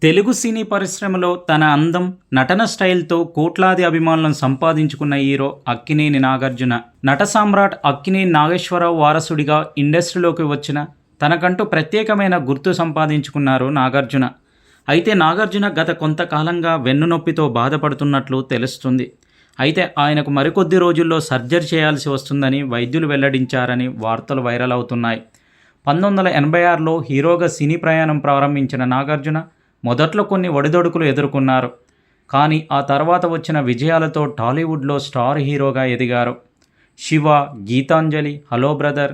తెలుగు సినీ పరిశ్రమలో తన అందం, నటన స్టైల్‌తో కోట్లాది అభిమానులను సంపాదించుకున్న హీరో అక్కినేని నాగార్జున. నట సామ్రాట్ అక్కినేని నాగేశ్వరరావు వారసుడిగా ఇండస్ట్రీలోకి వచ్చిన తనకంటూ ప్రత్యేకమైన గుర్తు సంపాదించుకున్నారు నాగార్జున. అయితే నాగార్జున గత కొంతకాలంగా వెన్నునొప్పితో బాధపడుతున్నట్లు తెలుస్తుంది. అయితే ఆయనకు మరికొద్ది రోజుల్లో సర్జరీ చేయాల్సి వస్తుందని వైద్యులు వెల్లడించారని వార్తలు వైరల్ అవుతున్నాయి. 1986లో హీరోగా సినీ ప్రయాణం ప్రారంభించిన నాగార్జున మొదట్లో కొన్ని ఒడిదొడుకులు ఎదుర్కొన్నారు. కానీ ఆ తర్వాత వచ్చిన విజయాలతో టాలీవుడ్లో స్టార్ హీరోగా ఎదిగారు. శివ, గీతాంజలి, హలో బ్రదర్,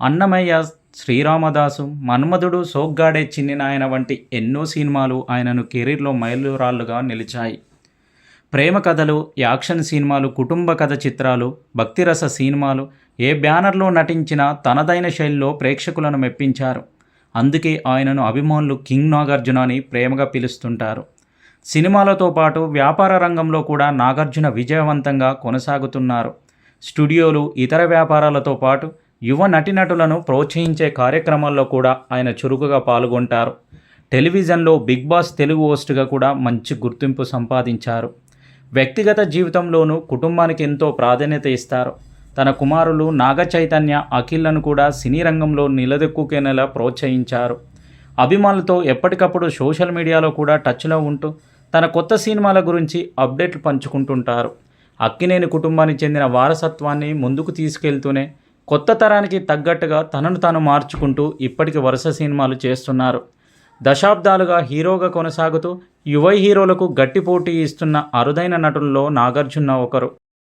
అన్నమయ్య, శ్రీరామదాసు, మన్మధుడు, సోగ్గాడే చిన్ని నాయన వంటి ఎన్నో సినిమాలు ఆయనను కెరీర్లో మైలురాళ్లుగా నిలిచాయి. ప్రేమ కథలు, యాక్షన్ సినిమాలు, కుటుంబ కథ చిత్రాలు, భక్తిరస సినిమాలు ఏ బ్యానర్లో నటించినా తనదైన శైలిలో ప్రేక్షకులను మెప్పించారు. అందుకే ఆయనను అభిమానులు కింగ్ నాగార్జున అని ప్రేమగా పిలుస్తుంటారు. సినిమాలతో పాటు వ్యాపార రంగంలో కూడా నాగార్జున విజయవంతంగా కొనసాగుతున్నారు. స్టూడియోలు, ఇతర వ్యాపారాలతో పాటు యువ నటీనటులను ప్రోత్సహించే కార్యక్రమాల్లో కూడా ఆయన చురుకుగా పాల్గొంటారు. టెలివిజన్లో బిగ్ బాస్ తెలుగు హోస్ట్గా కూడా మంచి గుర్తింపు సంపాదించారు. వ్యక్తిగత జీవితంలోనూ కుటుంబానికి ఎంతో ప్రాధాన్యత ఇస్తారు. తన కుమారులు నాగ చైతన్య, అఖిల్లను కూడా సినీ రంగంలో నిలదొక్కునేలా ప్రోత్సహించారు. అభిమానులతో ఎప్పటికప్పుడు సోషల్ మీడియాలో కూడా టచ్లో ఉంటూ తన కొత్త సినిమాల గురించి అప్డేట్లు పంచుకుంటుంటారు. అక్కినేని కుటుంబానికి చెందిన వారసత్వాన్ని ముందుకు తీసుకెళ్తూనే కొత్త తరానికి తగ్గట్టుగా తనను తాను మార్చుకుంటూ ఇప్పటికి వరుస సినిమాలు చేస్తున్నారు. దశాబ్దాలుగా హీరోగా కొనసాగుతూ యువ హీరోలకు గట్టి పోటీ ఇస్తున్న అరుదైన నటుల్లో నాగార్జున ఒకరు.